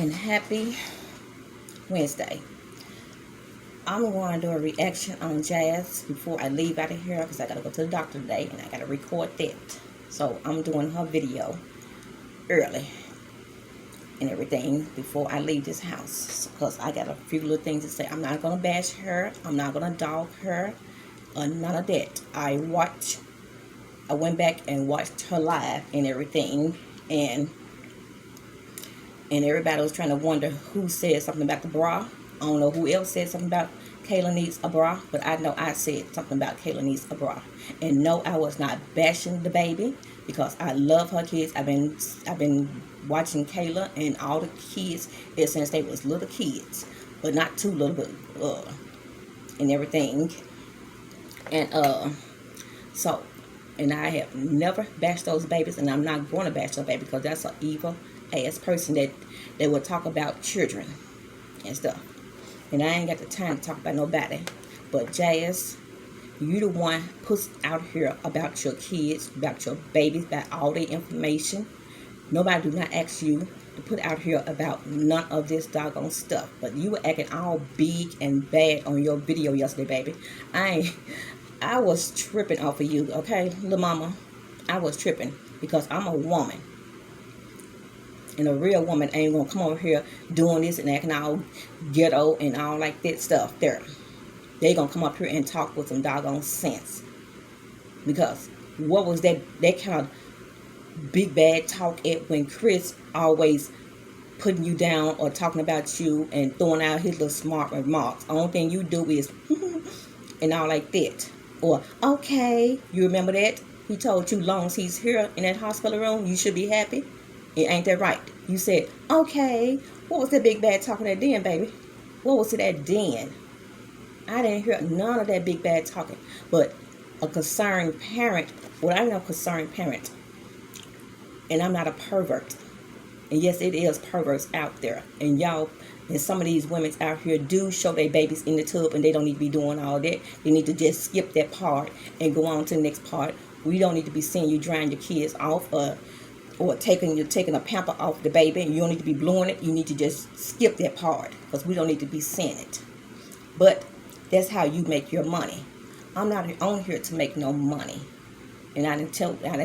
and happy Wednesday. I'm going to do a reaction on Jazz before I leave out of here because I got to go to the doctor today and I got to record that. So I'm doing her video early and everything before I leave this house because I got a few little things to say. I'm not going to bash her. I'm not going to dog her or none of that. I went back and watched her live and everything, and everybody was trying to wonder who said something about the bra. I don't know who else said something about Kayla needs a bra, but I know I said something about Kayla needs a bra. And no, I was not bashing the baby because I love her kids. I've been watching Kayla and all the kids since they was little kids, but not too little, but and everything. And so, and I have never bashed those babies, and I'm not going to bash those babies because that's an evil ass person that they will talk about children and stuff. And I ain't got the time to talk about nobody. But Jazz, you the one puts out here about your kids, about your babies, about all the information. Nobody do not ask you to put out here about none of this doggone stuff. But you were acting all big and bad on your video yesterday, baby. I was tripping off of you, okay, little mama. I was tripping because I'm a woman. And a real woman ain't gonna come over here doing this and acting all ghetto and all like that stuff there. They gonna come up here and talk with some doggone sense. Because what was that kind of big bad talk at when Chris always putting you down or talking about you and throwing out his little smart remarks? Only thing you do is and all like that. Or okay, you remember that? He told you long as he's here in that hospital room, you should be happy. It ain't that right? You said, okay, what was that big bad talking at then, baby? What was it at then? I didn't hear none of that big bad talking. But a concerned parent, well, I'm not a concerned parent. And I'm not a pervert. And yes, it is perverts out there. And y'all, and some of these women out here do show their babies in the tub and they don't need to be doing all that. They need to just skip that part and go on to the next part. We don't need to be seeing you drying your kids off or taking a pamper off the baby, and you don't need to be blowing it. You need to just skip that part because we don't need to be seeing it. But that's how you make your money. I'm not on here to make no money, and I didn't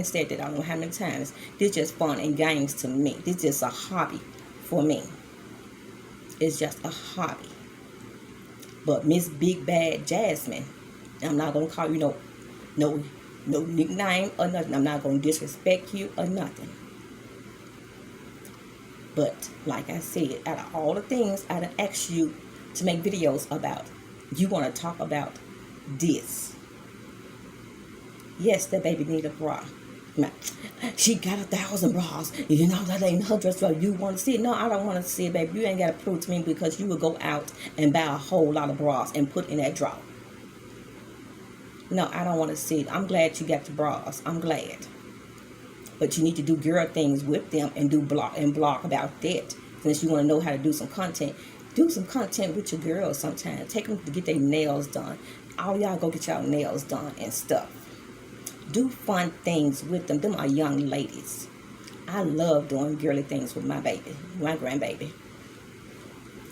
say that I don't know how many times. This just fun and games to me. This is just a hobby for me. It's just a hobby. But Miss Big Bad Jasmine, I'm not gonna call you no nickname or nothing. I'm not gonna disrespect you or nothing. But like I said, out of all the things I done asked you to make videos about, you want to talk about this. Yes, that baby need a bra. Now, she got 1,000 bras. You know, that ain't her dress. So you want to see it? No, I don't want to see it, baby. You ain't got to prove to me because you would go out and buy a whole lot of bras and put in that drawer. No, I don't want to see it. I'm glad you got the bras. I'm glad. But you need to do girl things with them and do blog about that. Since you want to know how to do some content, do some content with your girls sometimes. Take them to get their nails done. All y'all go get y'all nails done and stuff. Do fun things with them. Them are young ladies. I love doing girly things with my baby, my grandbaby.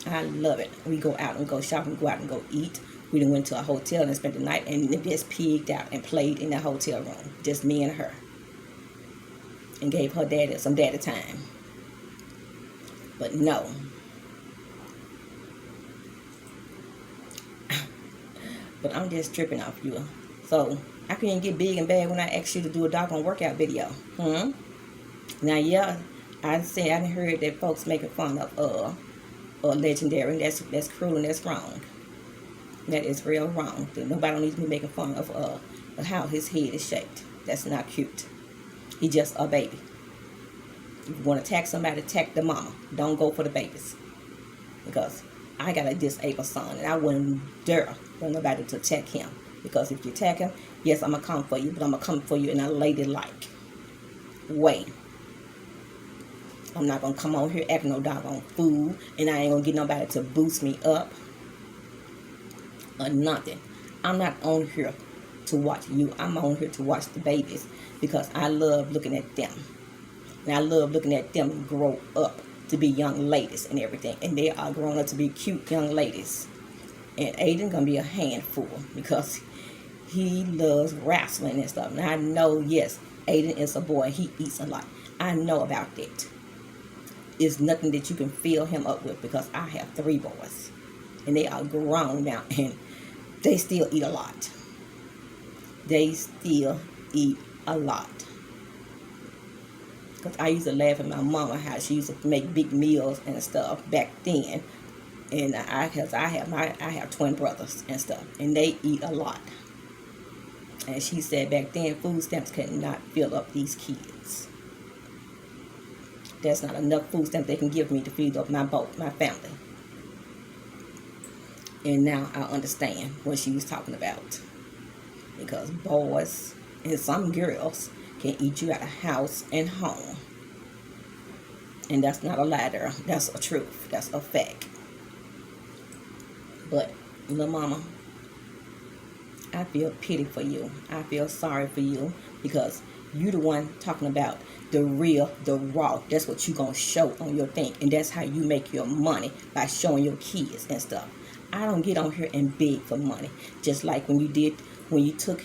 I love it. We go out and go shopping, go out and go eat. We done went to a hotel and spent the night and just pigged out and played in the hotel room. Just me and her. And gave her daddy some daddy time. But no. But I'm just tripping off you. So, I couldn't get big and bad when I asked you to do a doggone workout video. Now, yeah, I done heard that folks making fun of Legendary. That's cruel and that's wrong. That is real wrong. Nobody needs to be making fun of how his head is shaped. That's not cute. He just a baby. If you want to attack somebody, attack the mama. Don't go for the babies. Because I got a disabled son, and I wouldn't dare want nobody to attack him. Because if you attack him, yes, I'm going to come for you, but I'm going to come for you in a ladylike way. I'm not going to come on here acting no doggone fool, and I ain't going to get nobody to boost me up or nothing. I'm not on here to watch you. I'm on here to watch the babies because I love looking at them. And I love looking at them grow up to be young ladies and everything. And they are grown up to be cute young ladies. And Aiden gonna be a handful because he loves wrestling and stuff. And I know, yes, Aiden is a boy. He eats a lot. I know about that. It's nothing that you can fill him up with because I have 3 boys. And they are grown now. And they still eat a lot. They still eat a lot. Because I used to laugh at my mama how she used to make big meals and stuff back then. And I have twin brothers and stuff. And they eat a lot. And she said back then food stamps could not fill up these kids. There's not enough food stamps they can give me to feed up my family. And now I understand what she was talking about. Because boys and some girls can eat you out of house and home. And that's not a lie there. That's a truth. That's a fact. But, little mama, I feel pity for you. I feel sorry for you because you the one talking about the real, the raw. That's what you gonna show on your thing. And that's how you make your money, by showing your kids and stuff. I don't get on here and beg for money. Just like when you took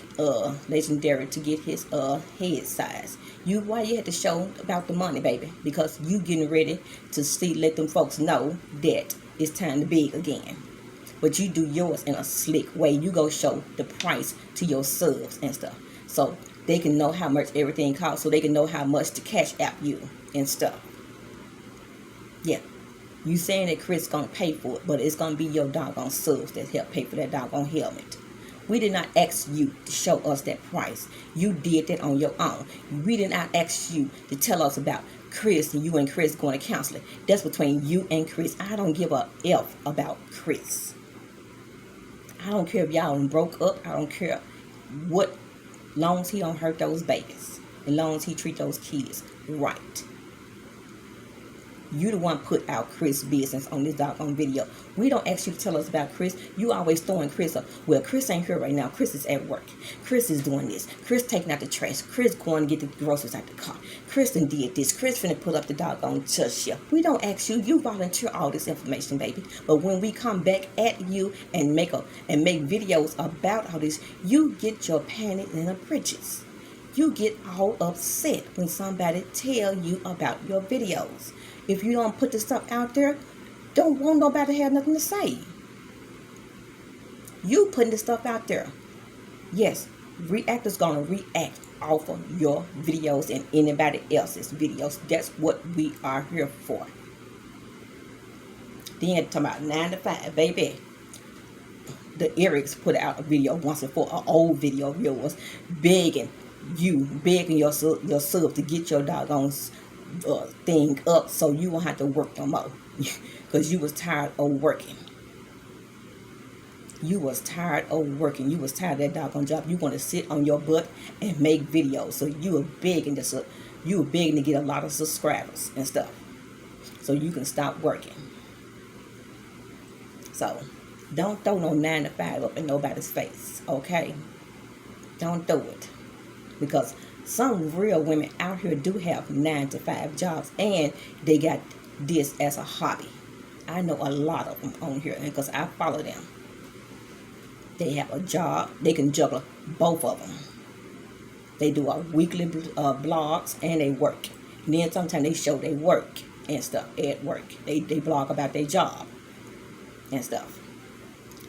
Legendary to get his head size. Why you had to show about the money, baby? Because you getting ready to let them folks know that it's time to beg again. But you do yours in a slick way. You go show the price to your subs and stuff. So they can know how much everything costs. So they can know how much to cash out you and stuff. Yeah. You saying that Chris gonna pay for it. But it's gonna be your doggone subs that help pay for that doggone helmet. We did not ask you to show us that price. You did that on your own. We did not ask you to tell us about Chris and you and Chris going to counseling. That's between you and Chris. I don't give a F about Chris. I don't care if y'all broke up. I don't care what, long as he don't hurt those babies. And long as he treat those kids right. You the one put out Chris' business on this doggone video. We don't ask you to tell us about Chris. You always throwing Chris up. Well, Chris ain't here right now. Chris is at work. Chris is doing this. Chris taking out the trash. Chris going to get the groceries out the car. Chris done did this. Chris finna put up the doggone church shelf. We don't ask you. You volunteer all this information, baby. But when we come back at you and make videos about all this, you get your panties in the britches. You get all upset when somebody tell you about your videos. If you don't put the stuff out there, don't want nobody to have nothing to say. You putting the stuff out there. Yes, reactors gonna react off of your videos and anybody else's videos. That's what we are here for. Then talking about 9 to 5, baby. The Erics put out a video once before, an old video of yours, begging your sub to get your doggone thing up so you won't have to work no more. Because you was tired of working. You was tired of working. You was tired of that doggone job. You want to sit on your butt and make videos. So you were begging to get a lot of subscribers and stuff. So you can stop working. So don't throw no 9 to 5 up in nobody's face. Okay? Don't do it. Because some real women out here do have 9 to 5 jobs and they got this as a hobby. I know a lot of them on here because I follow them. They have a job. They can juggle both of them. They do a weekly blogs and they work. And then sometimes they show they work and stuff at work. They blog about their job and stuff.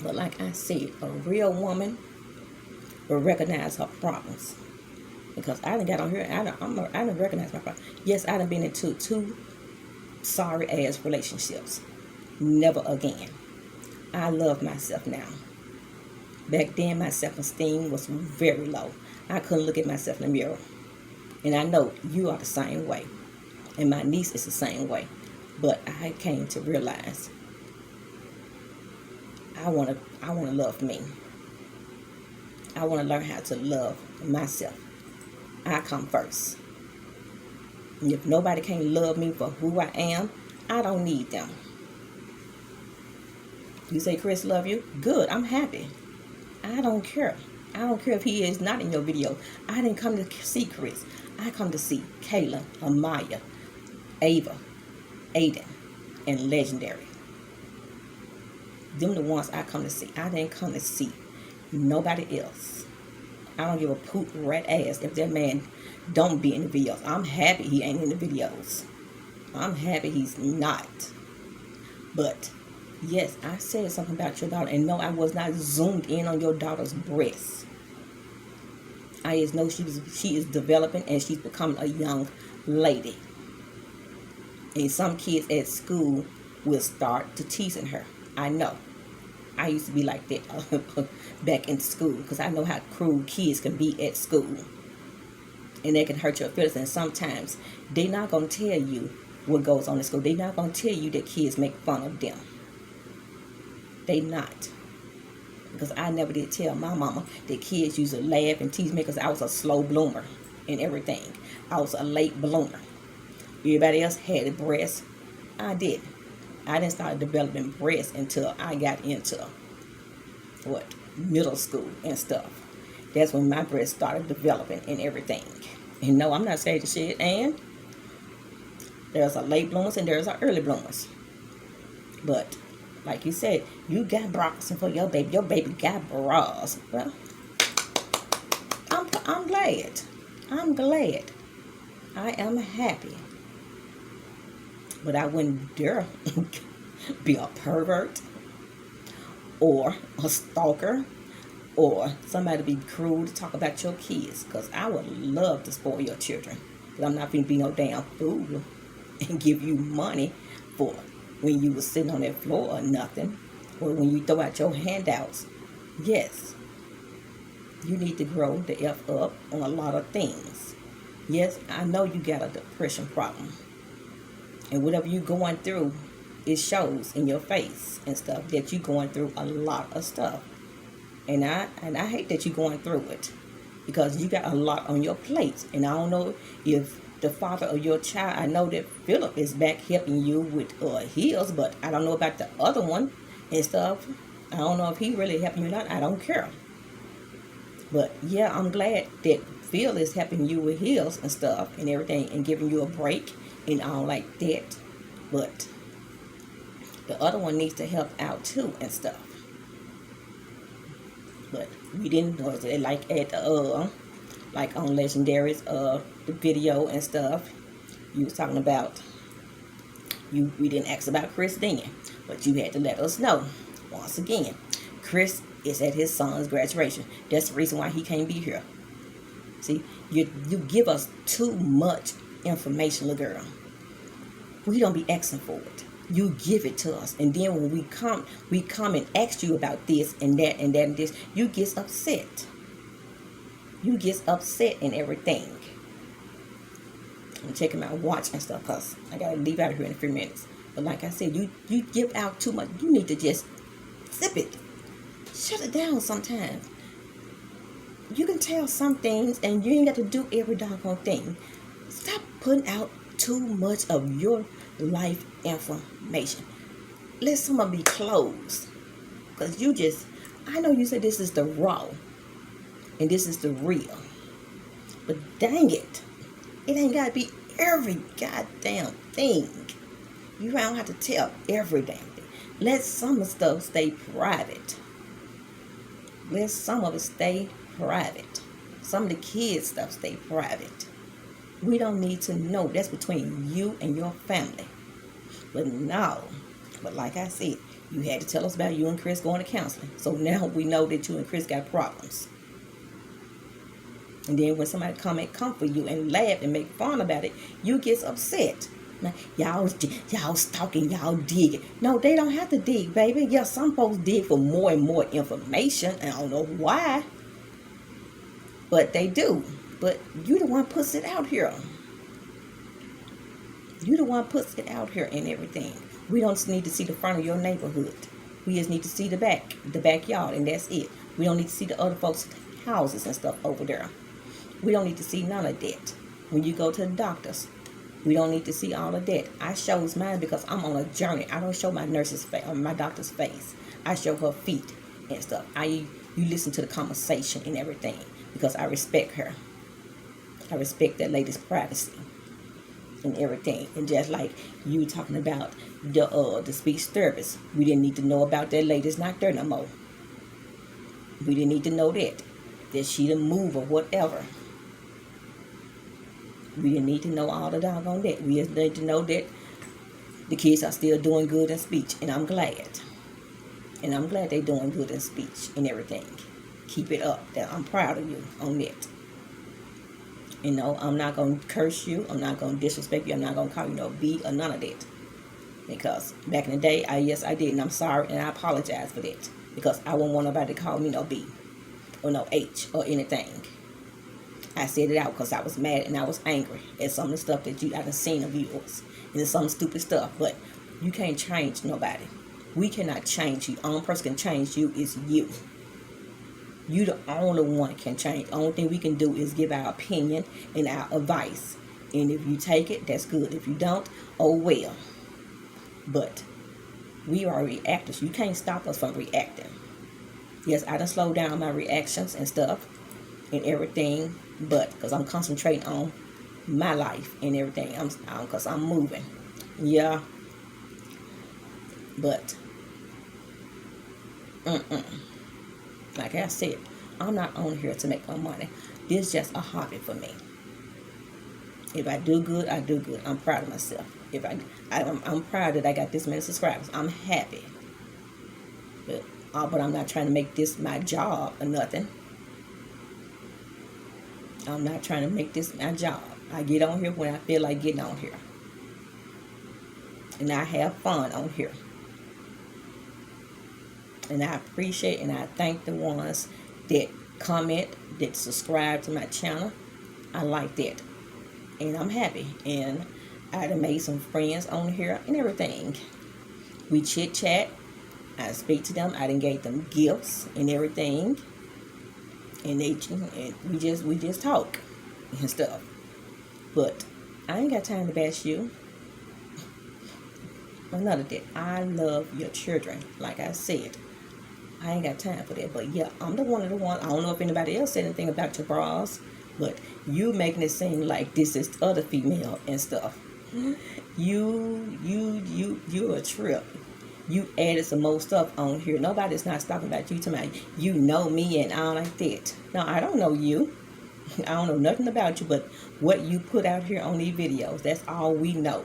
But like I said, a real woman will recognize her problems. Because I done got on here, I done recognize my problem. Yes, I done been into 2 sorry-ass relationships. Never again. I love myself now. Back then, my self-esteem was very low. I couldn't look at myself in the mirror. And I know you are the same way. And my niece is the same way. But I came to realize I want to love me. I want to learn how to love myself. I come first. And if nobody can love me for who I am, I don't need them. You say Chris love you? Good, I'm happy. I don't care. I don't care if he is not in your video. I didn't come to see Chris. I come to see Kayla, Amaya, Ava, Aiden, and Legendary. Them the ones I come to see. I didn't come to see nobody else. I don't give a poop rat ass if that man don't be in the videos. I'm happy he ain't in the videos. I'm happy he's not. But yes, I said something about your daughter, and no, I was not zoomed in on your daughter's breasts. I just know she is developing and she's becoming a young lady. And some kids at school will start to teasing her. I know. I used to be like that back in school because I know how cruel kids can be at school. And they can hurt your feelings. And sometimes they're not going to tell you what goes on in school. They're not going to tell you that kids make fun of them. They not. Because I never did tell my mama that kids used to laugh and tease me because I was a slow bloomer and everything. I was a late bloomer. Everybody else had a breast. I didn't. I didn't start developing breasts until I got into middle school and stuff. That's when my breasts started developing and everything. And no, I'm not scared of shit. And there's a late bloomers and there's a early bloomers. But like you said, you got bras for your baby. Your baby got bras. Well, I'm glad. I'm glad. I am happy. But I wouldn't dare be a pervert or a stalker or somebody be cruel to talk about your kids. Because I would love to spoil your children. But I'm not going to be no damn fool and give you money for when you was sitting on that floor or nothing. Or when you throw out your handouts. Yes, you need to grow the F up on a lot of things. Yes, I know you got a depression problem. And whatever you're going through, it shows in your face and stuff that you're going through a lot of stuff. And I hate that you're going through it because you got a lot on your plate. And I don't know if the father of your child, I know that Philip is back helping you with heels, but I don't know about the other one and stuff. I don't know if he really helping you or not. I don't care. But yeah, I'm glad that Phil is helping you with heels and stuff and everything and giving you a break and all like that. But the other one needs to help out too and stuff. But we didn't know it like at like on Legendary's the video and stuff. You was talking about we didn't ask about Chris then, but you had to let us know. Once again, Chris is at his son's graduation. That's the reason why he can't be here. See, you give us too much information, little girl. We don't be asking for it. You give it to us, and then when we come and ask you about this and that and that and this. You get upset. You get upset and everything. I'm checking my watch and stuff because I gotta leave out of here in a few minutes. But like I said, you give out too much. You need to just sip it. Shut it down sometimes. You can tell some things and you ain't got to do every doggone thing. Stop putting out too much of your life information. Let some of it be closed. Because I know you said this is the raw. And this is the real. But dang it. It ain't got to be every goddamn thing. You don't have to tell every damn thing. Let some of the stuff stay private. Let some of it stay private. Some of the kids' stuff stay private. We don't need to know. That's between you and your family. But no. But like I said, you had to tell us about you and Chris going to counseling. So now we know that you and Chris got problems. And then when somebody come and comfort you and laugh and make fun about it, you get upset. Now, y'all stalking, y'all digging. No, they don't have to dig, baby. Yeah, some folks dig for more and more information. I don't know why. But they do. But you the one puts it out here. You the one puts it out here and everything. We don't just need to see the front of your neighborhood. We just need to see the backyard, and that's it. We don't need to see the other folks' houses and stuff over there. We don't need to see none of that. When you go to the doctors, we don't need to see all of that. I shows mine because I'm on a journey. I don't show my nurse's face or my doctor's face. I show her feet and stuff. You listen to the conversation and everything because I respect her. I respect that lady's privacy. and everything. And just like you talking about the speech therapist, we didn't need to know about that lady's not there no more. We didn't need to know that she didn't move or whatever. We didn't need to know all the doggone that. We just need to know that the kids are still doing good in speech, and I'm glad. And I'm glad they're doing good in speech and everything. Keep it up. I'm proud of you on that. You know, I'm not going to curse you. I'm not going to disrespect you. I'm not going to call you no B or none of that. Because back in the day, yes, I did. And I'm sorry, and I apologize for that. Because I wouldn't want nobody to call me no B or no H or anything. I said it out because I was mad and I was angry at some of the stuff that I done seen of yours. And some stupid stuff. But you can't change nobody. We cannot change you. The only person can change you is you. You the only one can change. The only thing we can do is give our opinion and our advice. And if you take it, that's good. If you don't, oh well. But we are reactors. You can't stop us from reacting. Yes, I done slowed down my reactions and stuff and everything. But because I'm concentrating on my life and everything. Because I'm moving. Yeah. But like I said, I'm not on here to make no money. This is just a hobby for me. If I do good, I do good. I'm proud of myself. I'm proud that I got this many subscribers. I'm happy. But I'm not trying to make this my job or nothing. I'm not trying to make this my job. I get on here when I feel like getting on here. And I have fun on here. And I appreciate and I thank the ones that comment, that subscribe to my channel. I like that. And I'm happy. And I done made some friends on here and everything. We chit chat. I speak to them. I done gave them gifts and everything. And we just talk and stuff. But I ain't got time to bash you. Another thing, I love your children, like I said. I ain't got time for that. But yeah, I'm the one. I don't know if anybody else said anything about your bras, but you making it seem like this is other female and stuff. You a trip. You added some more stuff on here. Nobody's not talking about you tonight. You know me and all like that. No, I don't know you. I don't know nothing about you, but what you put out here on these videos, that's all we know.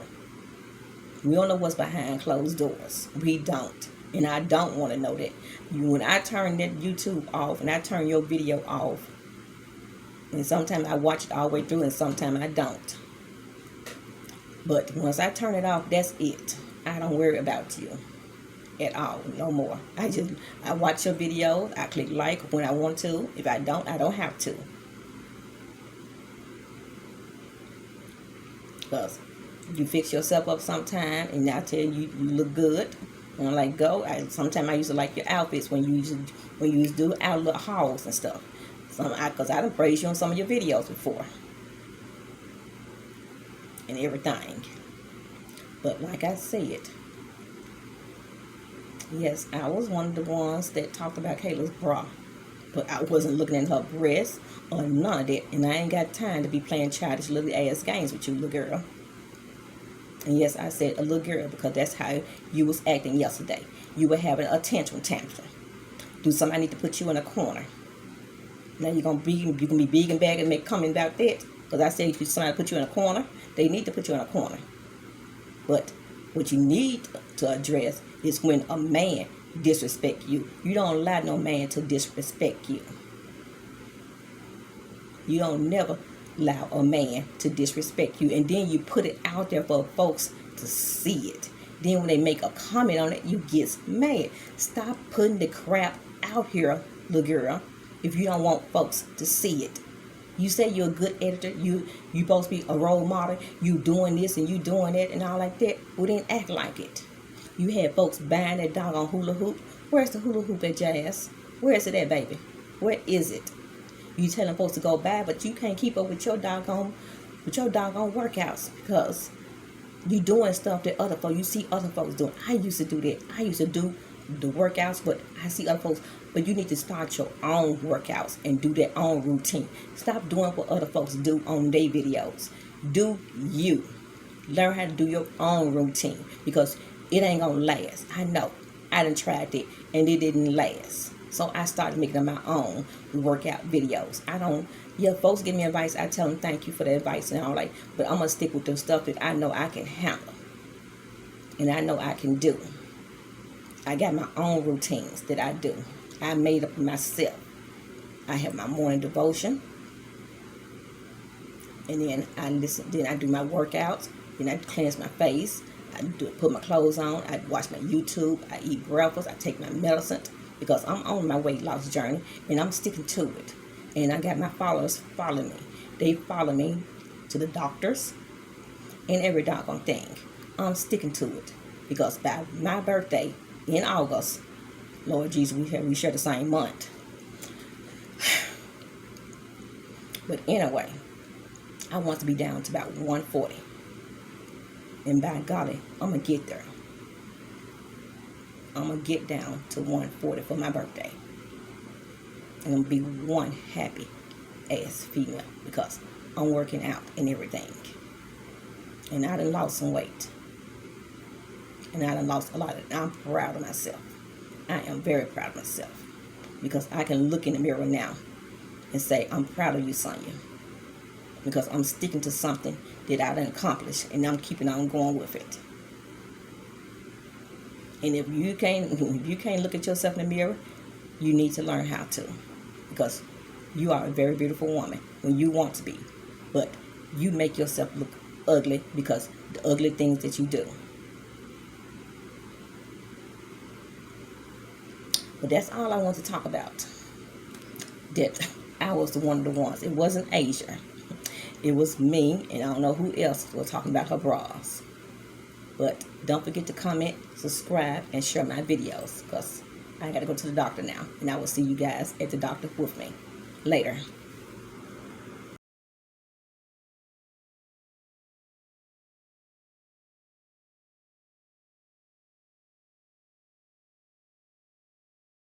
We don't know what's behind closed doors. We don't. And I don't want to know that. When I turn that YouTube off and I turn your video off, and sometimes I watch it all the way through and sometimes I don't. But once I turn it off, that's it. I don't worry about you at all, no more. I watch your videos. I click like when I want to. If I don't have to. Because you fix yourself up sometime and I tell you look good. And I'm like, go. Sometimes I used to like your outfits when you used to do our little hauls and stuff. Because I done praised you on some of your videos before. And everything. But like I said, yes, I was one of the ones that talked about Kayla's bra. But I wasn't looking at her breasts or none of that. And I ain't got time to be playing childish little ass games with you, little girl. And yes, I said a little girl because that's how you was acting yesterday. You were having a tantrum. Do somebody need to put you in a corner? Now you can be big and bad and make comment about that. Because I said if somebody put you in a corner, they need to put you in a corner. But what you need to address is when a man disrespect you. You don't allow no man to disrespect you. You don't never allow a man to disrespect you, and then you put it out there for folks to see it. Then when they make a comment on it, you get mad. Stop putting the crap out here, little girl, if you don't want folks to see it. You say you're a good editor, you supposed to be a role model, you doing this and you doing that and all like that. We didn't act like it. You had folks buying that doggone hula hoop. Where's the hula hoop at, Jazz? Where is it at, baby? Where is it? You telling folks to go buy, but you can't keep up with your doggone workouts because you doing stuff that other folks, you see other folks doing. I used to do that. I used to do the workouts, but I see other folks. But you need to start your own workouts and do their own routine. Stop doing what other folks do on their videos. Do you. Learn how to do your own routine because it ain't gonna last. I know. I done tried it and it didn't last. So I started making my own workout videos. I don't, yeah, folks give me advice. I tell them thank you for the advice and all that. But I'm going to stick with the stuff that I know I can handle. And I know I can do. I got my own routines that I do. I made up myself. I have my morning devotion. And then I listen. Then I do my workouts. Then I cleanse my face. I put my clothes on. I watch my YouTube. I eat breakfast. I take my medicine because I'm on my weight loss journey and I'm sticking to it. And I got my followers following me. They follow me to the doctors and every doggone thing. I'm sticking to it because by my birthday in August, Lord Jesus, we share the same month. But anyway, I want to be down to about 140. And by golly, I'm going to get there. I'm going to get down to 140 for my birthday. And I'm going to be one happy ass female because I'm working out and everything. And I done lost some weight. And I done lost a lot of it. I'm proud of myself. I am very proud of myself. Because I can look in the mirror now and say, I'm proud of you, Sonya. Because I'm sticking to something that I done accomplished and I'm keeping on going with it. And if you can't look at yourself in the mirror, you need to learn how to. Because you are a very beautiful woman when you want to be. But you make yourself look ugly because the ugly things that you do. But that's all I want to talk about. That I was one of the ones. It wasn't Asia. It was me, and I don't know who else was talking about her bras. But don't forget to comment, subscribe, and share my videos because I got to go to the doctor now. And I will see you guys at the doctor with me later.